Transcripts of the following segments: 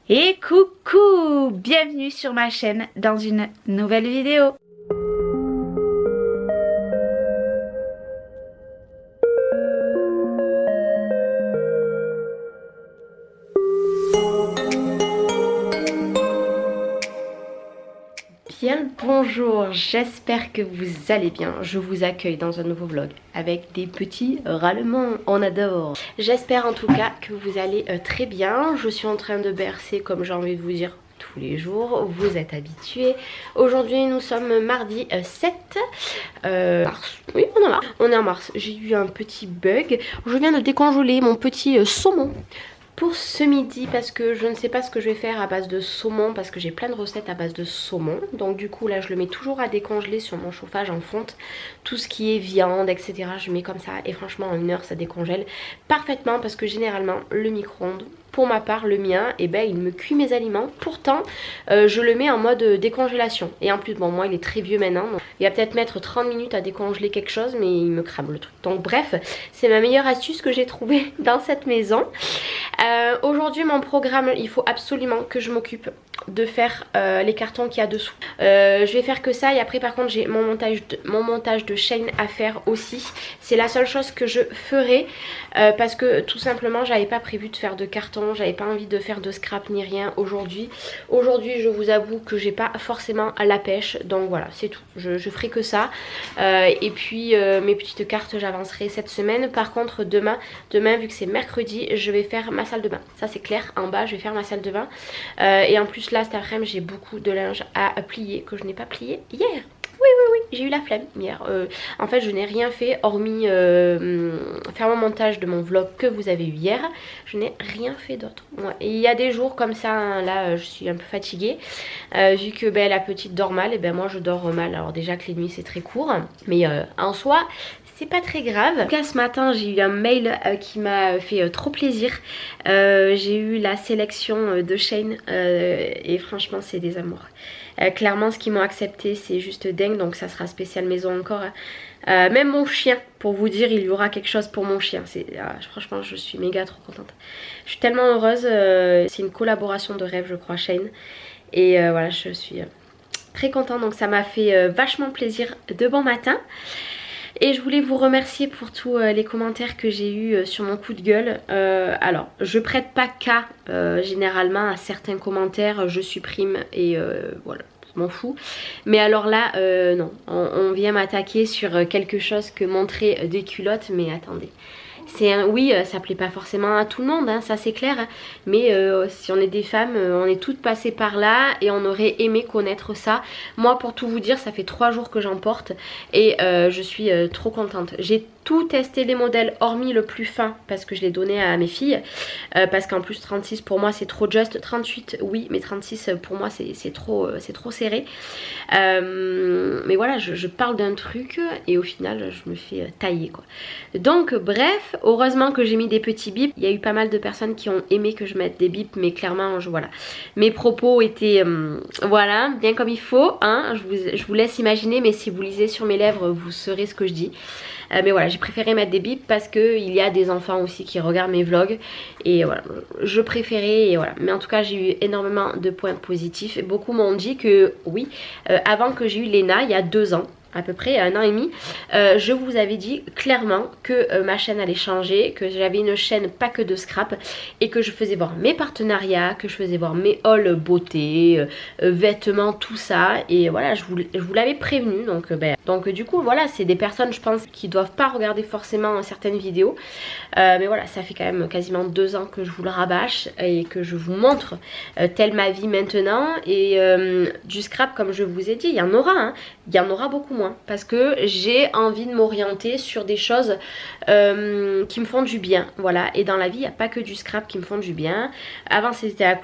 Et coucou, bienvenue sur ma chaîne dans une nouvelle vidéo. Bien le bonjour, j'espère que vous allez bien. Je vous accueille dans un nouveau vlog avec des petits râlements, on adore. J'espère en tout cas que vous allez très bien. Je suis en train de bercer comme j'ai envie de vous dire tous les jours, vous êtes habitués. Aujourd'hui nous sommes mardi 7 mars. Oui, on est en mars. J'ai eu un petit bug. Je viens de décongeler mon petit saumon pour ce midi parce que je ne sais pas ce que je vais faire à base de saumon, parce que j'ai plein de recettes à base de saumon. Donc du coup là je le mets toujours à décongeler sur mon chauffage en fonte. Tout ce qui est viande etc je mets comme ça et franchement en 1 heure ça décongèle parfaitement, parce que généralement le micro-ondes, pour ma part le mien, et ben il me cuit mes aliments. Pourtant je le mets en mode décongélation. Et en plus bon, moi il est très vieux maintenant, donc il va peut-être mettre 30 minutes à décongeler quelque chose, mais il me crame le truc. Donc bref, c'est ma meilleure astuce que j'ai trouvée dans cette maison. Aujourd'hui mon programme, il faut absolument que je m'occupe de faire les cartons qu'il y a dessous. Je vais faire que ça, et après par contre j'ai mon montage de chaîne à faire aussi. C'est la seule chose que je ferai parce que tout simplement j'avais pas prévu de faire de cartons, j'avais pas envie de faire de scrap ni rien aujourd'hui. Aujourd'hui je vous avoue que j'ai pas forcément à la pêche, donc voilà c'est tout. Je ferai que ça et puis mes petites cartes j'avancerai cette semaine. Par contre demain vu que c'est mercredi, je vais faire ma salle de bain, ça c'est clair. En bas je vais faire ma salle de bain et en plus là cet après-midi j'ai beaucoup de linge à plier que je n'ai pas plié hier. Oui, j'ai eu la flemme hier. En fait je n'ai rien fait hormis faire mon montage de mon vlog que vous avez eu hier. Je n'ai rien fait d'autre. Ouais. Et il y a des jours comme ça, hein, là je suis un peu fatiguée. Vu que ben, la petite dort mal, et ben moi je dors mal. Alors déjà que les nuits c'est très court, mais en soi c'est pas très grave. En tout cas ce matin j'ai eu un mail qui m'a fait trop plaisir. J'ai eu la sélection de Shein et franchement c'est des amours. Clairement ce qu'ils m'ont accepté c'est juste dingue, donc ça sera spécial maison encore. Même mon chien, pour vous dire, il y aura quelque chose pour mon chien. Franchement je suis méga trop contente. Je suis tellement heureuse, c'est une collaboration de rêve je crois Shein. Et voilà je suis très contente, donc ça m'a fait vachement plaisir de bon matin. Et je voulais vous remercier pour tous les commentaires que j'ai eu sur mon coup de gueule. Alors, je prête pas cas généralement à certains commentaires, je supprime et voilà, je m'en fous. Mais alors là, non, on vient m'attaquer sur quelque chose que montrer des culottes, mais attendez. Oui, ça plaît pas forcément à tout le monde, hein, ça c'est clair, hein, mais si on est des femmes, on est toutes passées par là et on aurait aimé connaître ça. Moi pour tout vous dire, ça fait 3 jours que j'en porte et je suis trop contente. J'ai tout testé les modèles hormis le plus fin parce que je l'ai donné à mes filles, parce qu'en plus 36 pour moi c'est trop juste. 38 oui, mais 36 pour moi c'est trop serré. Mais voilà, je parle d'un truc et au final je me fais tailler quoi. Donc bref, heureusement que j'ai mis des petits bips. Il y a eu pas mal de personnes qui ont aimé que je mette des bips, mais clairement voilà, mes propos étaient voilà, bien comme il faut, hein. Je vous laisse imaginer, mais si vous lisez sur mes lèvres vous saurez ce que je dis. Mais voilà, j'ai préféré mettre des bips parce que il y a des enfants aussi qui regardent mes vlogs et voilà, je préférais et voilà. Mais en tout cas j'ai eu énormément de points positifs. Beaucoup m'ont dit que oui, avant que j'ai eu Léna il y a 2 ans à peu près, 1 an et demi, je vous avais dit clairement que ma chaîne allait changer, que j'avais une chaîne pas que de scrap et que je faisais voir mes partenariats, que je faisais voir mes hauls beauté, vêtements, tout ça. Et voilà, je vous l'avais prévenu, donc du coup voilà, c'est des personnes je pense qui doivent pas regarder forcément certaines vidéos, mais voilà, ça fait quand même quasiment 2 ans que je vous le rabâche et que je vous montre telle ma vie maintenant. Et du scrap comme je vous ai dit, il y en aura, hein, il y en aura beaucoup moins parce que j'ai envie de m'orienter sur des choses qui me font du bien, voilà. Et dans la vie il n'y a pas que du scrap qui me font du bien. Avant c'était la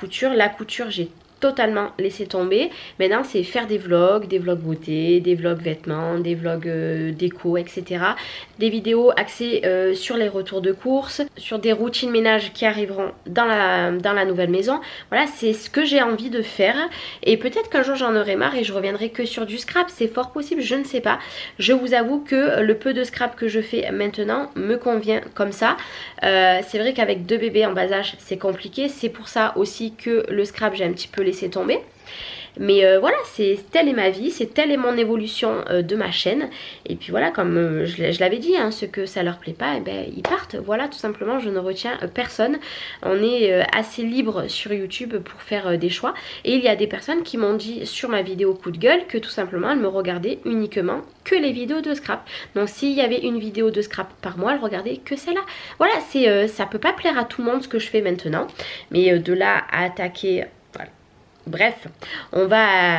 couture j'ai totalement laissé tomber. Maintenant c'est faire des vlogs beauté, des vlogs vêtements, des vlogs déco, etc. Des vidéos axées sur les retours de courses, sur des routines ménage qui arriveront dans la nouvelle maison. Voilà, c'est ce que j'ai envie de faire. Et peut-être qu'un jour j'en aurai marre et je reviendrai que sur du scrap, c'est fort possible, je ne sais pas. Je vous avoue que le peu de scrap que je fais maintenant me convient comme ça. C'est vrai qu'avec 2 bébés en bas âge c'est compliqué, c'est pour ça aussi que le scrap j'ai un petit peu laissé tomber. Mais voilà, telle est ma vie, telle est mon évolution de ma chaîne. Et puis voilà, comme je l'avais dit, hein, ceux que ça leur plaît pas, eh ben, ils partent. Voilà, tout simplement, je ne retiens personne. On est assez libre sur YouTube pour faire des choix. Et il y a des personnes qui m'ont dit sur ma vidéo coup de gueule que tout simplement, elles me regardaient uniquement que les vidéos de scrap. Donc s'il y avait une vidéo de scrap par mois, elles regardaient que celle-là. Voilà, ça peut pas plaire à tout le monde ce que je fais maintenant. Mais de là à attaquer... Bref, on va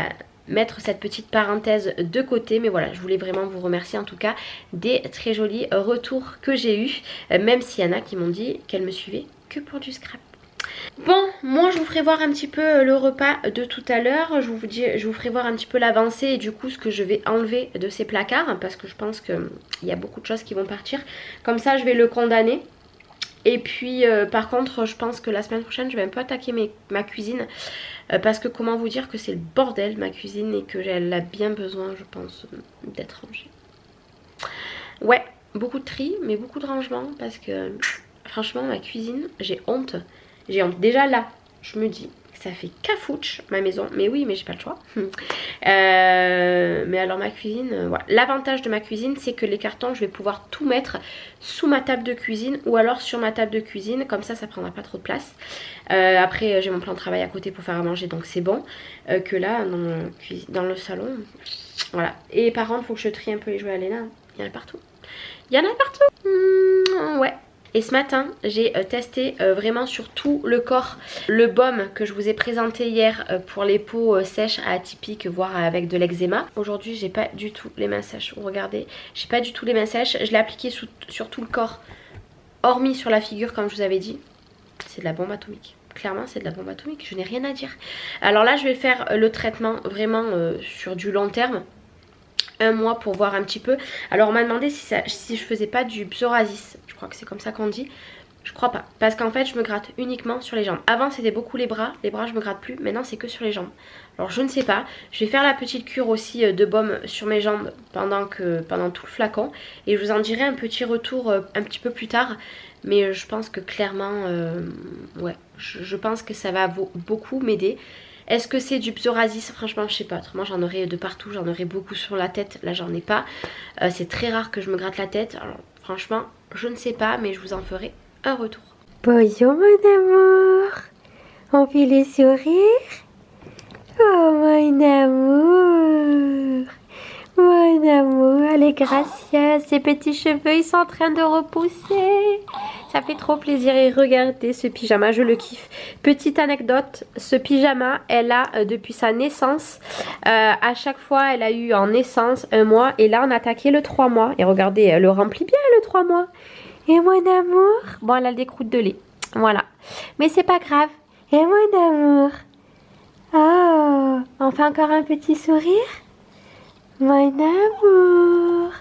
mettre cette petite parenthèse de côté, mais voilà, je voulais vraiment vous remercier en tout cas des très jolis retours que j'ai eu, même s'il y en a qui m'ont dit qu'elles me suivaient que pour du scrap. Bon, moi je vous ferai voir un petit peu le repas de tout à l'heure, je vous ferai voir un petit peu l'avancée et du coup ce que je vais enlever de ces placards, parce que je pense qu'il y a beaucoup de choses qui vont partir, comme ça je vais le condamner. Et puis par contre je pense que la semaine prochaine je vais un peu attaquer ma cuisine parce que comment vous dire que c'est le bordel ma cuisine et qu'elle a bien besoin je pense d'être rangée. Ouais, beaucoup de tri mais beaucoup de rangement parce que franchement ma cuisine j'ai honte. J'ai honte. Déjà là je me dis ça fait cafouche ma maison, mais oui mais j'ai pas le choix. Mais alors ma cuisine, voilà. L'avantage de ma cuisine c'est que les cartons je vais pouvoir tout mettre sous ma table de cuisine ou alors sur ma table de cuisine, comme ça prendra pas trop de place. Après j'ai mon plan de travail à côté pour faire à manger donc c'est bon. Que là dans le salon, voilà. Et par contre faut que je trie un peu les jouets à Léna, il y en a partout. Il y en a partout. Ouais. Et ce matin j'ai testé vraiment sur tout le corps le baume que je vous ai présenté hier pour les peaux sèches atypiques voire avec de l'eczéma. Aujourd'hui j'ai pas du tout les mains sèches, regardez, j'ai pas du tout les mains sèches. Je l'ai appliqué sur tout le corps hormis sur la figure comme je vous avais dit. C'est de la bombe atomique. Clairement c'est de la bombe atomique, je n'ai rien à dire. Alors là je vais faire le traitement vraiment sur du long terme. Un mois pour voir un petit peu. Alors on m'a demandé si je faisais pas du psoriasis. Je crois que c'est comme ça qu'on dit. Je crois pas. Parce qu'en fait je me gratte uniquement sur les jambes. Avant c'était beaucoup les bras. Les bras je me gratte plus. Maintenant c'est que sur les jambes. Alors je ne sais pas. Je vais faire la petite cure aussi de baume sur mes jambes pendant tout le flacon. Et je vous en dirai un petit retour un petit peu plus tard. Mais je pense que clairement ouais. Je pense que ça va beaucoup m'aider. Est-ce que c'est du psoriasis? Franchement je sais pas, autrement j'en aurais de partout, j'en aurais beaucoup sur la tête, là j'en ai pas. C'est très rare que je me gratte la tête, alors franchement je ne sais pas mais je vous en ferai un retour. Bonjour mon amour, on fait les sourires. Oh mon amour, mon amour, elle est gracieuse, ses petits cheveux ils sont en train de repousser. Ça fait trop plaisir et regardez ce pyjama, je le kiffe. Petite anecdote, ce pyjama, elle a depuis sa naissance, à chaque fois elle a eu en naissance un mois et là on a attaqué le 3 mois. Et regardez, elle le remplit bien le 3 mois. Et mon amour, bon elle a des croûtes de lait, voilà. Mais c'est pas grave. Et mon amour, oh, on fait encore un petit sourire. Mon amour.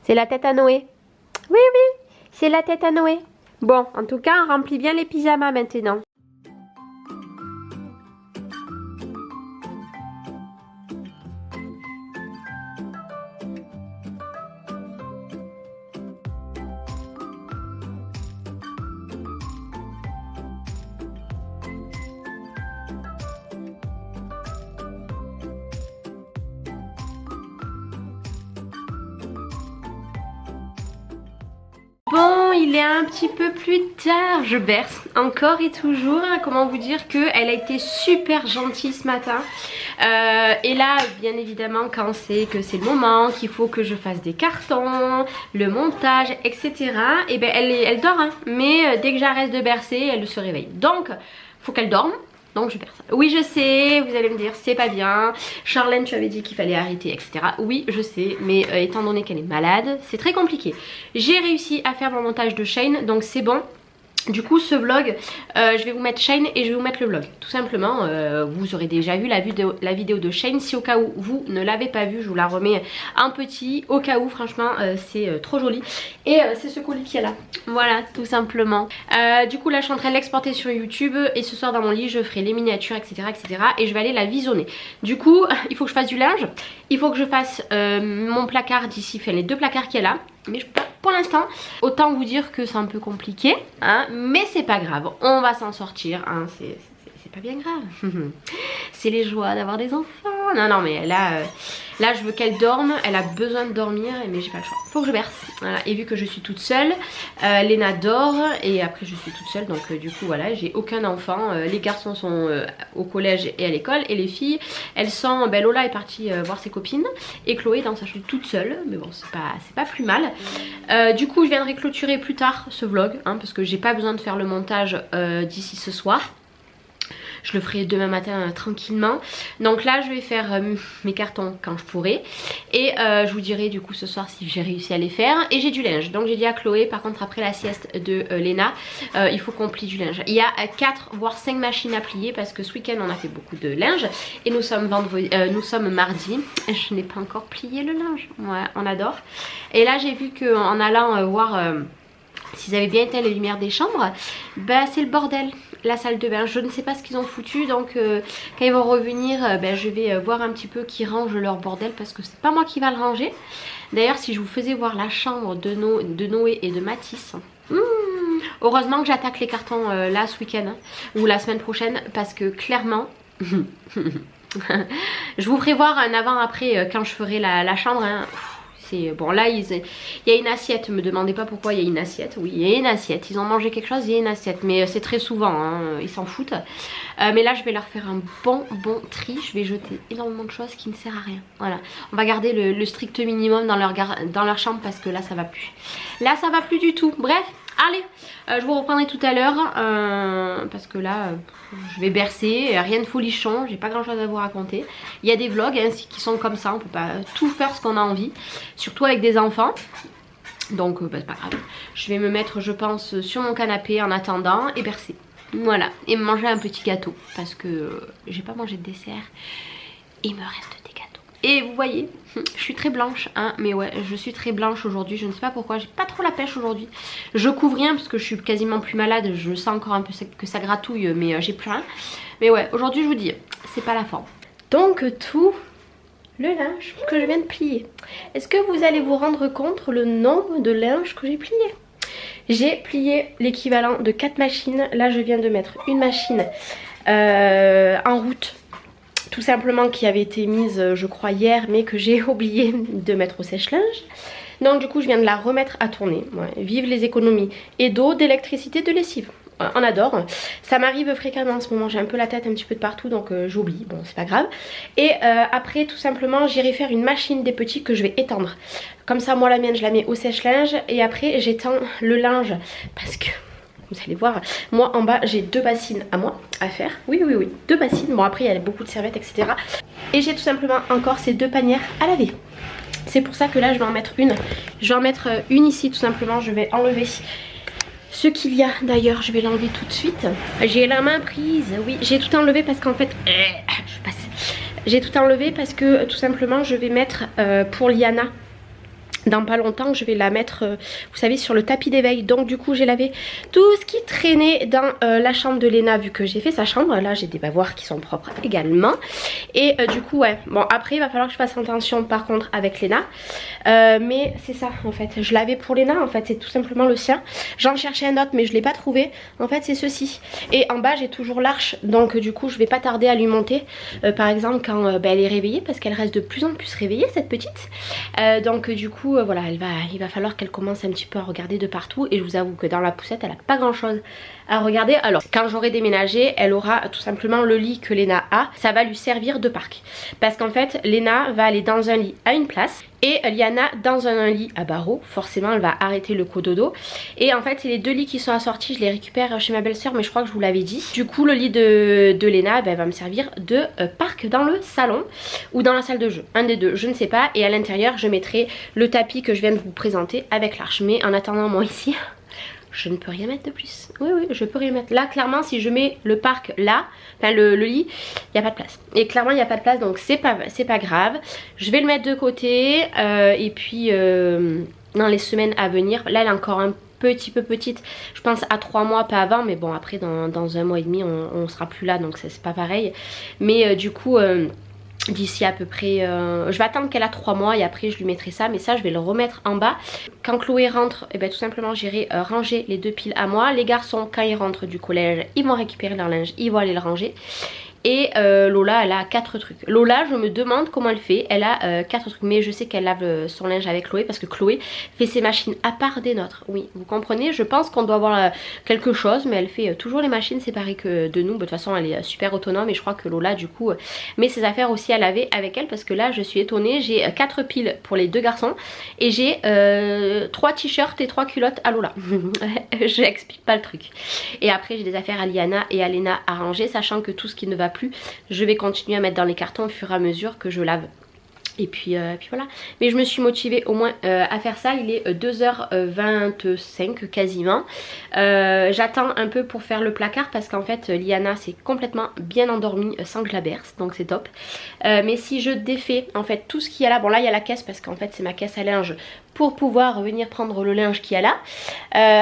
C'est la tête à Noé. Oui, oui, c'est la tête à Noé. Bon, en tout cas, on remplit bien les pyjamas maintenant. Bon, il est un petit peu plus tard, je berce encore et toujours. Comment vous dire qu'elle a été super gentille ce matin. Et là, bien évidemment, quand c'est que c'est le moment, qu'il faut que je fasse des cartons, le montage, etc. Et ben elle dort, hein. Mais dès que j'arrête de bercer, elle se réveille. Donc, faut qu'elle dorme. Donc je perds ça. Oui je sais, vous allez me dire c'est pas bien. Charlène tu avais dit qu'il fallait arrêter etc. Oui je sais mais étant donné qu'elle est malade c'est très compliqué. J'ai réussi à faire mon montage de chaîne donc c'est bon. Du coup ce vlog, je vais vous mettre Shane et je vais vous mettre le vlog. Tout simplement, vous aurez déjà vu la vidéo de Shane. Si au cas où vous ne l'avez pas vue, je vous la remets en petit. Au cas où, franchement, c'est trop joli. Et c'est ce colis qu'il y a là. Voilà, tout simplement. Du coup là je suis en train de l'exporter sur YouTube. Et ce soir dans mon lit je ferai les miniatures, etc. Et je vais aller la visionner. Du coup, il faut que je fasse du linge. Il faut que je fasse mon placard d'ici, enfin les 2 placards qu'il y a là. Mais je peux pas pour l'instant. Autant vous dire que c'est un peu compliqué, hein, mais c'est pas grave, on va s'en sortir, hein, c'est pas bien grave. C'est les joies d'avoir des enfants. Non mais là je veux qu'elle dorme, elle a besoin de dormir, mais j'ai pas le choix, faut que je berce. Voilà. Et vu que je suis toute seule, Léna dort et après je suis toute seule, donc du coup voilà, j'ai aucun enfant. Les garçons sont au collège et à l'école, et les filles elles sont, Lola est partie voir ses copines et Chloé dans sa chambre toute seule, mais bon c'est pas plus mal. Du coup je viendrai clôturer plus tard ce vlog, hein, parce que j'ai pas besoin de faire le montage d'ici ce soir. Je le ferai demain matin tranquillement. Donc là je vais faire mes cartons quand je pourrai. Et je vous dirai du coup ce soir si j'ai réussi à les faire. Et j'ai du linge. Donc j'ai dit à Chloé, par contre après la sieste de Léna, il faut qu'on plie du linge. Il y a 4 voire 5 machines à plier parce que ce week-end on a fait beaucoup de linge. Et nous sommes mardi. Je n'ai pas encore plié le linge. Ouais, on adore. Et là j'ai vu qu'en allant voir s'ils avaient bien éteint les lumières des chambres, bah c'est le bordel. La salle de bain, je ne sais pas ce qu'ils ont foutu, donc quand ils vont revenir, je vais voir un petit peu qui range leur bordel parce que c'est pas moi qui va le ranger. D'ailleurs si je vous faisais voir la chambre de Noé et de Mathis, heureusement que j'attaque les cartons là ce week-end, hein, ou la semaine prochaine, parce que clairement je vous ferai voir un avant-après quand je ferai la chambre, hein. Bon là il y a une assiette, me demandez pas pourquoi il y a une assiette. Oui il y a une assiette, ils ont mangé quelque chose, il y a une assiette, mais c'est très souvent, hein, ils s'en foutent. Mais là je vais leur faire un bon tri, je vais jeter énormément de choses qui ne servent à rien. Voilà, on va garder le strict minimum dans leur chambre parce que là ça va plus. Là ça va plus du tout, bref. Allez, je vous reprendrai tout à l'heure parce que là je vais bercer, rien de folichon, j'ai pas grand chose à vous raconter. Il y a des vlogs hein, qui sont comme ça, on peut pas tout faire ce qu'on a envie, surtout avec des enfants. Donc c'est pas grave, je vais me mettre je pense sur mon canapé en attendant et bercer. Voilà, et manger un petit gâteau parce que j'ai pas mangé de dessert, il me reste des gâteaux. Et vous voyez, je suis très blanche, hein, mais ouais, je suis très blanche aujourd'hui, je ne sais pas pourquoi, j'ai pas trop la pêche aujourd'hui. Je couvre rien parce que je suis quasiment plus malade, je sens encore un peu que ça gratouille, mais j'ai plus rien. Mais ouais, aujourd'hui je vous dis, c'est pas la forme. Donc tout le linge que je viens de plier. Est-ce que vous allez vous rendre compte le nombre de linge que j'ai plié? J'ai plié l'équivalent de 4 machines, là je viens de mettre une machine en route. Tout simplement qui avait été mise je crois hier mais que j'ai oublié de mettre au sèche-linge. Donc du coup je viens de la remettre à tourner. Ouais, vive les économies et d'eau, d'électricité, de lessive. On adore. Ça m'arrive fréquemment en ce moment, j'ai un peu la tête un petit peu de partout donc j'oublie, bon c'est pas grave. Et après tout simplement j'irai faire une machine des petits que je vais étendre. Comme ça moi la mienne je la mets au sèche-linge et après j'étends le linge parce que... Vous allez voir, moi en bas j'ai 2 bassines à moi à faire. Oui, 2 bassines. Bon après il y a beaucoup de serviettes etc. Et j'ai tout simplement encore ces 2 panières à laver. C'est pour ça que là je vais en mettre une. Je vais en mettre une ici tout simplement. Je vais enlever ce qu'il y a d'ailleurs. Je vais l'enlever tout de suite. J'ai la main prise. Oui j'ai tout enlevé parce qu'en fait... je passe. J'ai tout enlevé parce que tout simplement je vais mettre pour Liana... Dans pas longtemps je vais la mettre vous savez sur le tapis d'éveil. Donc du coup j'ai lavé tout ce qui traînait dans la chambre de Léna. Vu que j'ai fait sa chambre, là j'ai des bavoirs qui sont propres également. Et du coup ouais, bon après il va falloir que je fasse attention par contre avec Léna, mais c'est ça en fait. Je l'avais pour Léna en fait, c'est tout simplement le sien. J'en cherchais un autre mais je l'ai pas trouvé. En fait c'est ceci. Et en bas j'ai toujours l'arche. Donc du coup je vais pas tarder à lui monter par exemple quand elle est réveillée. Parce qu'elle reste de plus en plus réveillée cette petite. Donc du coup voilà, il va falloir qu'elle commence un petit peu à regarder de partout. Et je vous avoue que dans la poussette elle a pas grand chose à regarder. Alors quand j'aurai déménagé, elle aura tout simplement le lit que Léna a. Ça va lui servir de parc. Parce qu'en fait Léna va aller dans un lit à une place et Liana dans un lit à barreaux. Forcément elle va arrêter le cododo. Et en fait c'est les 2 lits qui sont assortis. Je les récupère chez ma belle-sœur mais je crois que je vous l'avais dit. Du coup le lit de Léna va me servir de parc dans le salon ou dans la salle de jeu. Un des deux, je ne sais pas. Et à l'intérieur je mettrai le tapis que je viens de vous présenter avec l'arche. Mais en attendant moi ici... je ne peux rien mettre de plus. Oui, oui, je peux rien mettre. Là, clairement, si je mets le parc là, enfin le lit, il n'y a pas de place. Et clairement, il n'y a pas de place, donc c'est pas grave. Je vais le mettre de côté. Et puis, dans les semaines à venir, là, elle est encore un petit peu petite. Je pense à 3 mois, pas avant. Mais bon, après, dans 1 mois et demi, on sera plus là, donc c'est pas pareil. Mais du coup... d'ici à peu près je vais attendre qu'elle a 3 mois et après je lui mettrai ça, mais ça je vais le remettre en bas. Quand Chloé rentre, et bien tout simplement j'irai ranger les 2 piles à moi. Les garçons, quand ils rentrent du collège, ils vont récupérer leur linge, ils vont aller le ranger. Et Lola, elle a 4 trucs. Lola, je me demande comment elle fait. Elle a 4 trucs, mais je sais qu'elle lave son linge avec Chloé parce que Chloé fait ses machines à part des nôtres. Oui, vous comprenez, je pense qu'on doit avoir quelque chose, mais elle fait toujours les machines séparées que de nous. De toute façon, elle est super autonome et je crois que Lola, du coup, met ses affaires aussi à laver avec elle parce que là, je suis étonnée. J'ai 4 piles pour les 2 garçons et j'ai 3 t-shirts et 3 culottes à Lola. Je n'explique pas le truc. Et après, j'ai des affaires à Liana et à Léna à ranger, sachant que tout ce qui ne va plus, je vais continuer à mettre dans les cartons au fur et à mesure que je lave. Et puis voilà. Mais je me suis motivée au moins à faire ça. Il est 2h25 quasiment. J'attends un peu pour faire le placard parce qu'en fait Liana s'est complètement bien endormie sans que je la berce. Donc c'est top. Mais si je défais en fait tout ce qu'il y a là. Bon là il y a la caisse parce qu'en fait c'est ma caisse à linge pour pouvoir venir prendre le linge qu'il y a là.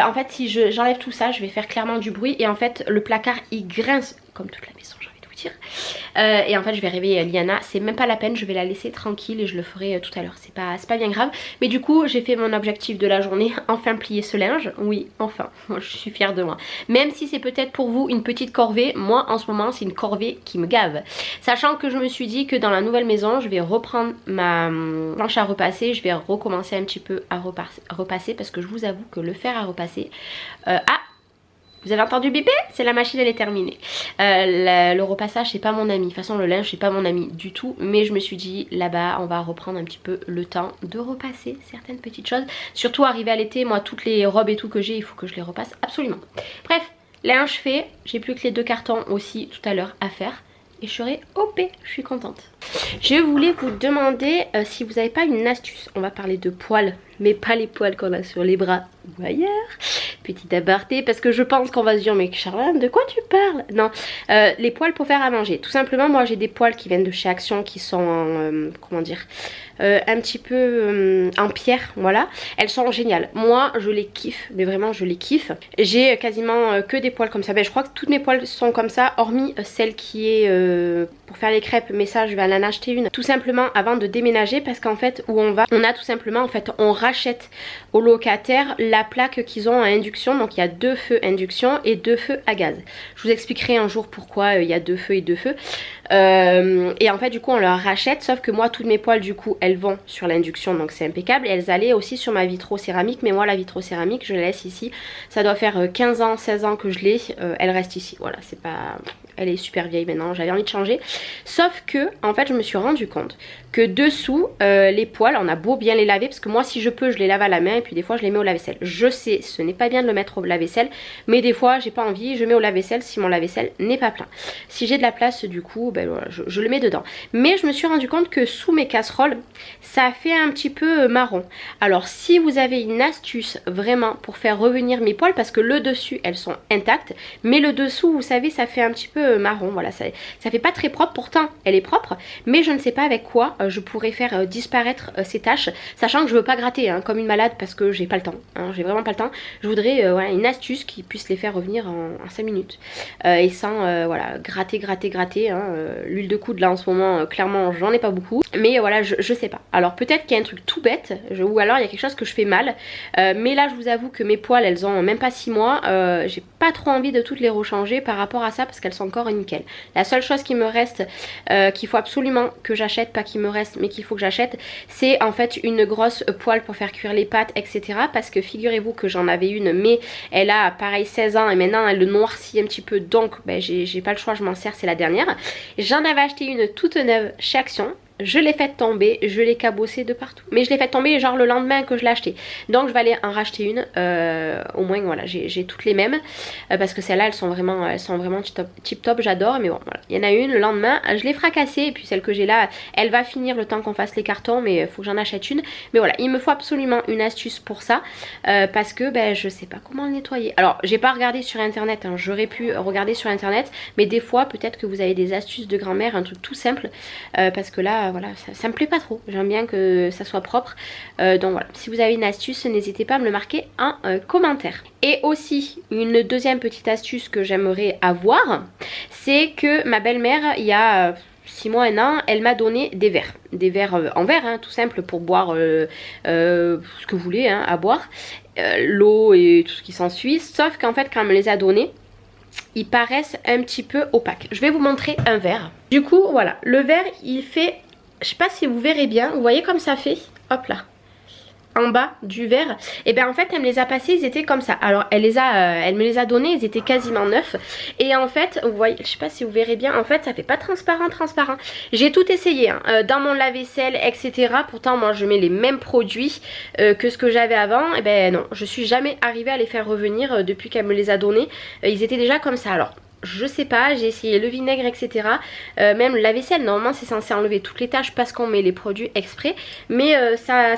En fait si j'enlève tout ça, je vais faire clairement du bruit. Et en fait le placard il grince comme toute la maison. Et en fait je vais réveiller Liana, c'est même pas la peine, je vais la laisser tranquille et je le ferai tout à l'heure, c'est pas bien grave. Mais du coup j'ai fait mon objectif de la journée, enfin plier ce linge, oui enfin, moi je suis fière de moi. Même si c'est peut-être pour vous une petite corvée, moi en ce moment c'est une corvée qui me gave. Sachant que je me suis dit que dans la nouvelle maison je vais reprendre ma planche à repasser, je vais recommencer un petit peu à repasser parce que je vous avoue que le fer à repasser... Vous avez entendu biper? C'est la machine, elle est terminée. Le repassage c'est pas mon ami. De toute façon le linge c'est pas mon ami du tout. Mais je me suis dit là-bas on va reprendre un petit peu le temps de repasser certaines petites choses. Surtout arrivé à l'été, moi toutes les robes et tout que j'ai il faut que je les repasse absolument. Bref, linge fait. J'ai plus que les 2 cartons aussi tout à l'heure à faire. Et je serai OP, je suis contente. Je voulais vous demander si vous n'avez pas une astuce. On va parler de poils, mais pas les poils qu'on a sur les bras ou ailleurs. Petit aparté, parce que je pense qu'on va se dire mais Charlotte, de quoi tu parles? Non, les poils pour faire à manger. Tout simplement, moi j'ai des poils qui viennent de chez Action qui sont en, comment dire, un petit peu en pierre, voilà. Elles sont géniales. Moi je les kiffe, mais vraiment je les kiffe. J'ai quasiment que des poils comme ça. Ben, je crois que toutes mes poils sont comme ça, hormis celle qui est pour faire les crêpes, mais ça je vais aller en acheter une tout simplement avant de déménager parce qu'en fait où on va, on a tout simplement en fait on rachète aux locataires la plaque qu'ils ont à induction. Donc il y a 2 feux induction et 2 feux à gaz. Je vous expliquerai un jour pourquoi il y a 2 feux et 2 feux. Et en fait du coup on leur rachète, sauf que moi toutes mes poils du coup elles vont sur l'induction donc c'est impeccable. Et elles allaient aussi sur ma vitrocéramique, mais moi la vitrocéramique je la laisse ici. Ça doit faire 15 ans, 16 ans que je l'ai, elle reste ici. Voilà, c'est pas... Elle est super vieille maintenant, j'avais envie de changer. Sauf que en fait je me suis rendu compte que dessous les poils, on a beau bien les laver, parce que moi si je peux je les lave à la main et puis des fois je les mets au lave-vaisselle. Je sais ce n'est pas bien de le mettre au lave-vaisselle, mais des fois j'ai pas envie, je mets au lave-vaisselle si mon lave-vaisselle n'est pas plein. Si j'ai de la place du coup ben voilà, je le mets dedans. Mais je me suis rendu compte que sous mes casseroles ça fait un petit peu marron. Alors si vous avez une astuce vraiment pour faire revenir mes poils, parce que le dessus elles sont intactes, mais le dessous vous savez ça fait un petit peu marron, voilà, ça fait pas très propre, pourtant elle est propre, mais je ne sais pas avec quoi je pourrais faire disparaître ces taches, sachant que je veux pas gratter hein, comme une malade parce que j'ai pas le temps, hein, j'ai vraiment pas le temps. Je voudrais voilà, une astuce qui puisse les faire revenir en 5 minutes et sans voilà, gratter hein, l'huile de coude là en ce moment clairement j'en ai pas beaucoup, mais voilà je sais pas. Alors peut-être qu'il y a un truc tout bête ou alors il y a quelque chose que je fais mal, mais là je vous avoue que mes poils elles ont même pas 6 mois, j'ai pas trop envie de toutes les rechanger par rapport à ça parce qu'elles sont encore nickel. La seule chose qui me reste, qu'il faut absolument que j'achète, pas qu'il me reste mais qu'il faut que j'achète, c'est en fait une grosse poêle pour faire cuire les pâtes etc, parce que figurez-vous que j'en avais une mais elle a pareil 16 ans et maintenant elle le noircit un petit peu, donc ben, j'ai pas le choix, je m'en sers, c'est la dernière. J'en avais acheté une toute neuve chez Action je l'ai fait tomber, je l'ai cabossé de partout. Mais je l'ai fait tomber genre le lendemain que je l'ai acheté. Donc je vais aller en racheter une. Au moins voilà, j'ai toutes les mêmes. Parce que celles-là, elles sont vraiment tip top, j'adore. Mais bon, voilà. Il y en a une, le lendemain, je l'ai fracassée. Et puis celle que j'ai là, elle va finir le temps qu'on fasse les cartons. Mais il faut que j'en achète une. Mais voilà, il me faut absolument une astuce pour ça. Parce que ben, je sais pas comment le nettoyer. Alors, j'ai pas regardé sur internet. Hein. J'aurais pu regarder sur internet. Mais des fois, peut-être que vous avez des astuces de grand-mère, un truc tout simple. Parce que là, voilà, ça me plaît pas trop. J'aime bien que ça soit propre. Donc voilà, si vous avez une astuce, n'hésitez pas à me le marquer en commentaire. Et aussi, une deuxième petite astuce que j'aimerais avoir, c'est que ma belle-mère, il y a 6 mois, 1 an, elle m'a donné des verres. Des verres en verre, hein, tout simple, pour boire ce que vous voulez hein, à boire. L'eau et tout ce qui s'ensuit. Sauf qu'en fait, quand elle me les a donnés, ils paraissent un petit peu opaques. Je vais vous montrer un verre. Du coup, voilà, le verre, il fait... Je sais pas si vous verrez bien, vous voyez comme ça fait, hop là, en bas du verre. Et bien en fait elle me les a passés, ils étaient comme ça. Alors elle me les a donnés, ils étaient quasiment neufs. Et en fait, vous voyez, je sais pas si vous verrez bien, en fait ça fait pas transparent. J'ai tout essayé, hein, dans mon lave-vaisselle, etc. Pourtant moi je mets les mêmes produits que ce que j'avais avant. Et ben non, je suis jamais arrivée à les faire revenir depuis qu'elle me les a donnés. Ils étaient déjà comme ça. Alors je sais pas, j'ai essayé le vinaigre, etc. Même la vaisselle, normalement c'est censé enlever toutes les taches parce qu'on met les produits exprès. Mais ça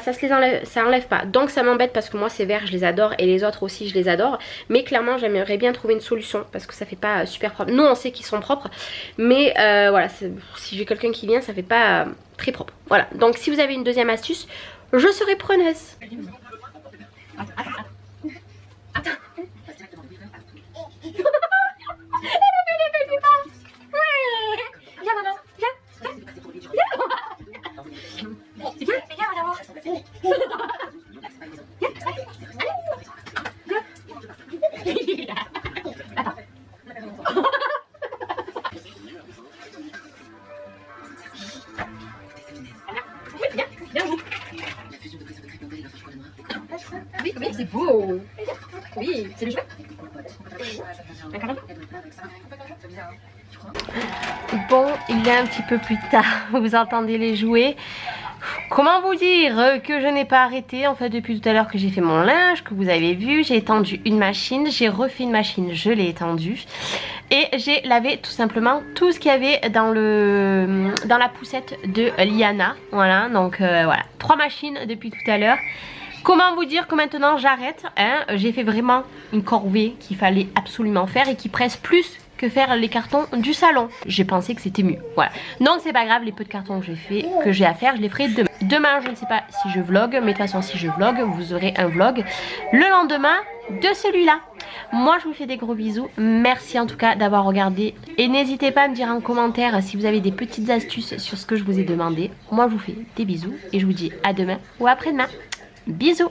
enlève pas. Donc ça m'embête parce que moi ces verres je les adore et les autres aussi je les adore. Mais clairement j'aimerais bien trouver une solution parce que ça fait pas super propre. Nous on sait qu'ils sont propres. Mais voilà, si j'ai quelqu'un qui vient ça fait pas très propre. Voilà, donc si vous avez une deuxième astuce, je serai preneuse. Oui, c'est beau. Oui, c'est le jeu. Bon, il est un petit peu plus tard, vous entendez les jouets. Comment vous dire que je n'ai pas arrêté en fait depuis tout à l'heure que j'ai fait mon linge, que vous avez vu, j'ai étendu une machine, j'ai refait une machine, je l'ai étendue et j'ai lavé tout simplement tout ce qu'il y avait dans la poussette de Liana. Voilà, donc voilà, 3 machines depuis tout à l'heure. Comment vous dire que maintenant j'arrête hein, j'ai fait vraiment une corvée qu'il fallait absolument faire et qui presse plus que faire les cartons du salon. J'ai pensé que c'était mieux. Voilà. Donc c'est pas grave, les peu de cartons que j'ai à faire, je les ferai demain. Demain, je ne sais pas si je vlog, mais de toute façon si je vlog, vous aurez un vlog le lendemain de celui-là. Moi je vous fais des gros bisous. Merci en tout cas d'avoir regardé. Et n'hésitez pas à me dire en commentaire si vous avez des petites astuces sur ce que je vous ai demandé. Moi je vous fais des bisous et je vous dis à demain ou après-demain. Bisous.